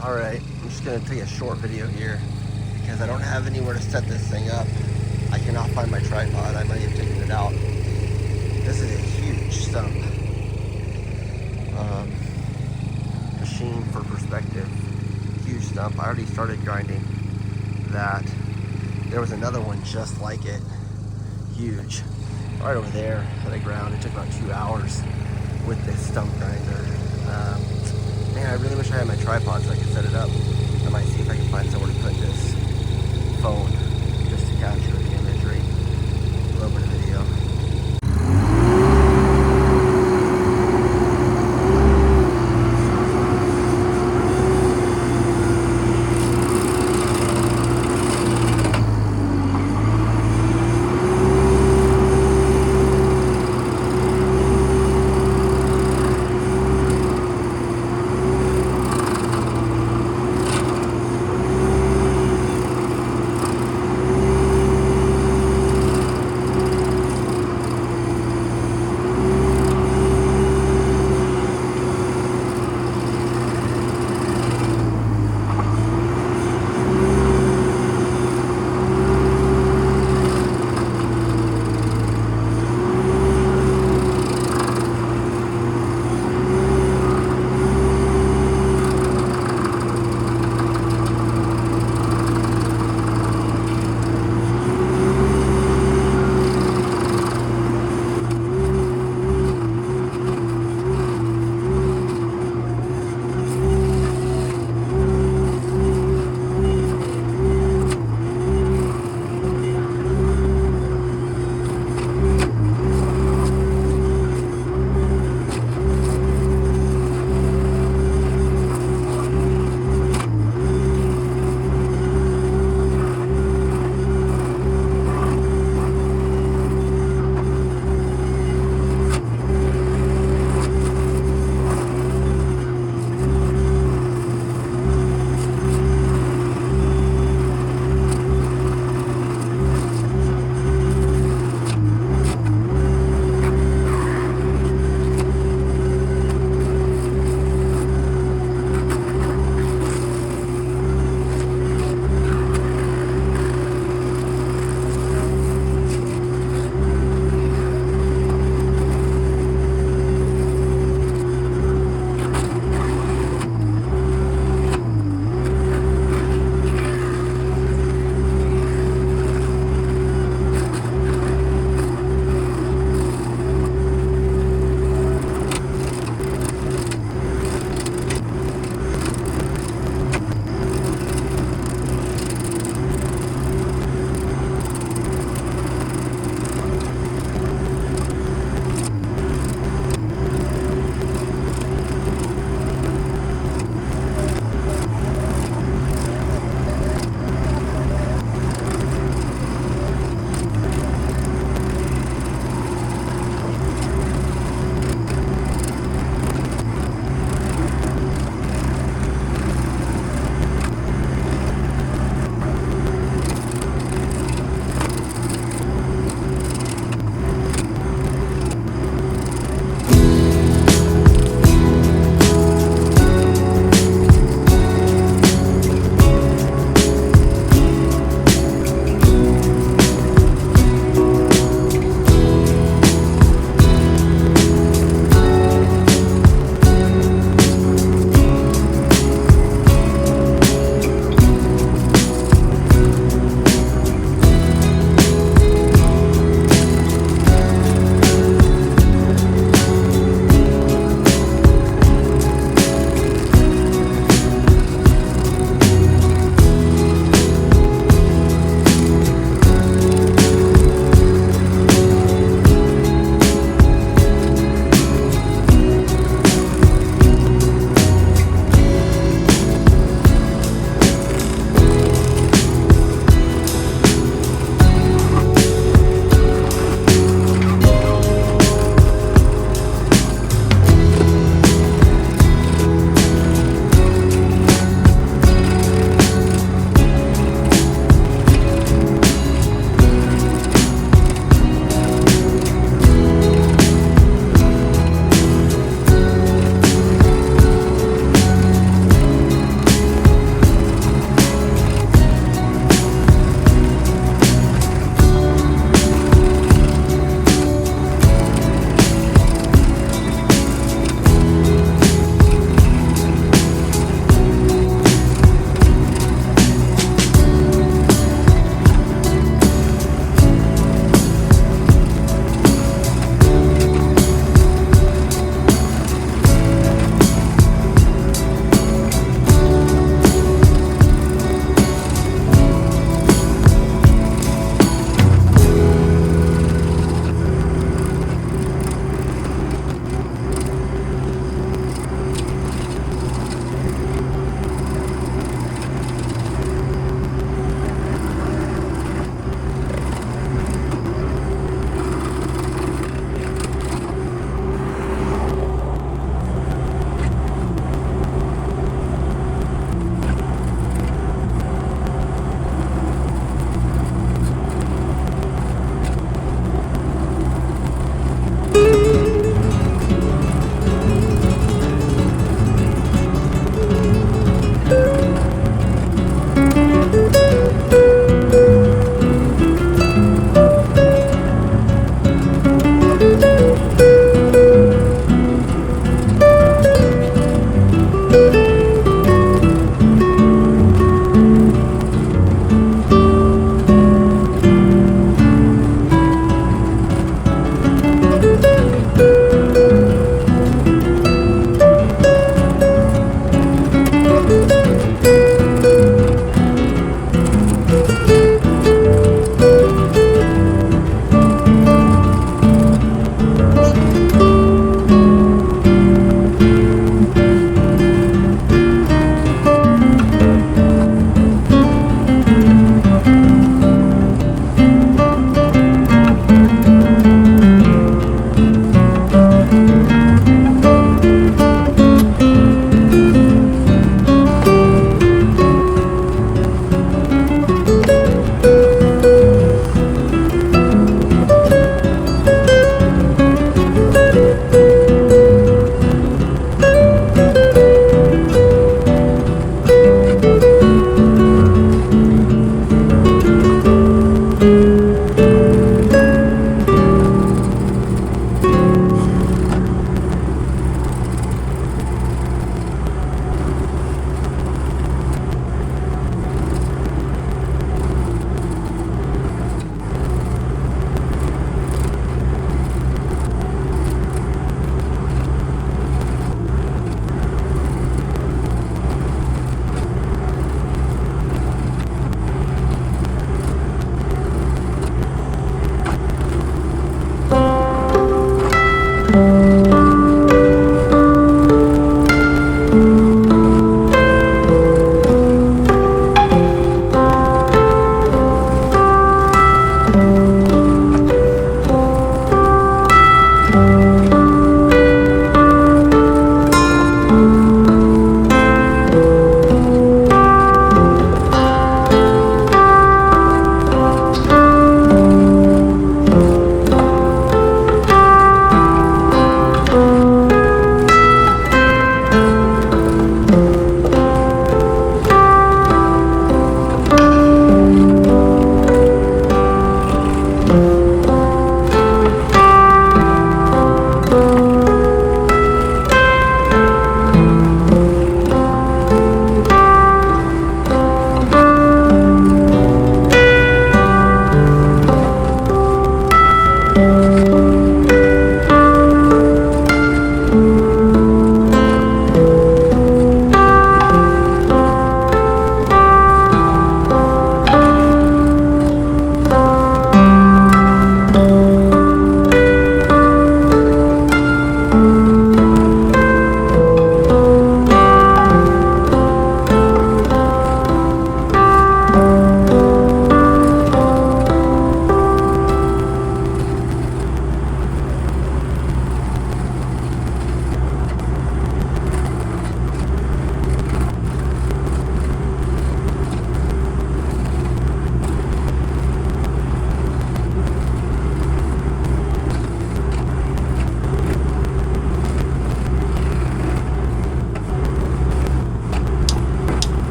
Alright, I'm just going to take a short video here because I don't have anywhere to set this thing up. I cannot find my tripod. I might have taken it out. This is a huge stump. Machine for perspective. Huge stump. I already started grinding that. There was another one just like it. Huge. Right over there that I ground. It took about 2 hours with this stump grinder. Man, I really wish I had my tripod so I could set it up. I might see if I can find somewhere to put this phone just to capture the imagery. A little bit of video.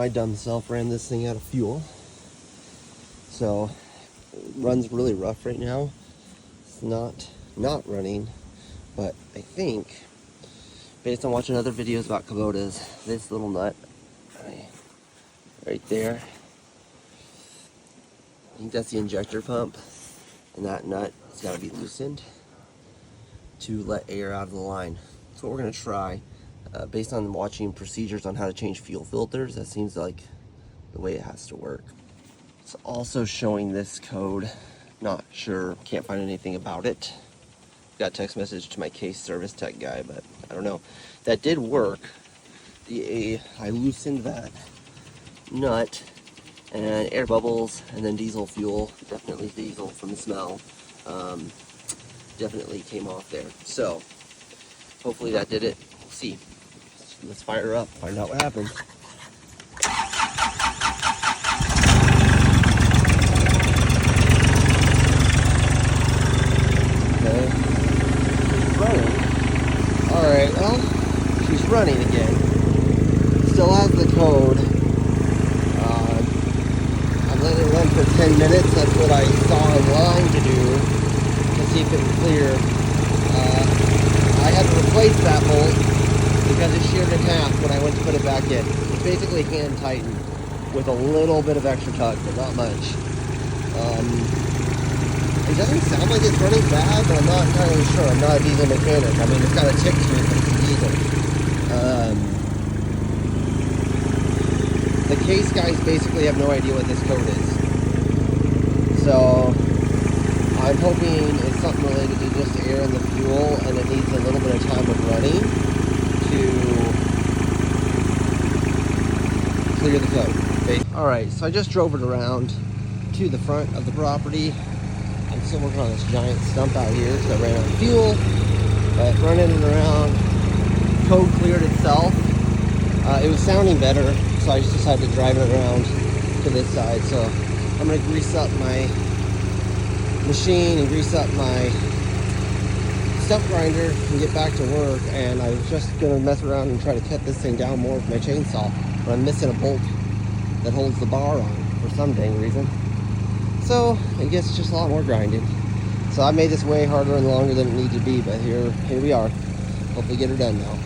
my dumb self ran this thing out of fuel. So it runs really rough right now. It's not running, but I think based on watching other videos about Kubotas, this little nut right there, I think that's the injector pump, and that nut has got to be loosened to let air out of the line. That's what we're going to try. Based on watching procedures on how to change fuel filters, that seems like the way it has to work. It's also showing this code. Not sure, can't find anything about it. Got a text message to my case service tech guy, but I don't know. That did work. I loosened that nut, and air bubbles, and then diesel fuel, definitely diesel from the smell, definitely came off there. So hopefully that did it. We'll see. Let's fire her up, find out what happens. Okay, she's running. Alright, well, she's running again. Still has the code. I'm letting it run for 10 minutes. That's what I saw online to do, to see if it was clear. I had to replace that bolt because it sheared in half when I went to put it back in. It's basically hand tightened with a little bit of extra tug, but not much. It doesn't sound like it's running bad, but I'm not entirely sure. I'm not a diesel mechanic. I mean, it's got a tick to it, but it's diesel. The case guys basically have no idea what this code is. So I'm hoping it's something related to just air in the fuel, and it needs a little bit of time of running to clear the code. Okay. Alright, so I just drove it around to the front of the property. I'm still working on this giant stump out here because I ran out of fuel. But running it around, code cleared itself. It was sounding better, so I just decided to drive it around to this side. So I'm going to grease up my machine and grease up my stump grinder and get back to work. And I was just going to mess around and try to cut this thing down more with my chainsaw, but I'm missing a bolt that holds the bar on for some dang reason. So I guess it's just a lot more grinding. So I made this way harder and longer than it needed to be, but here we are. Hopefully get her done now.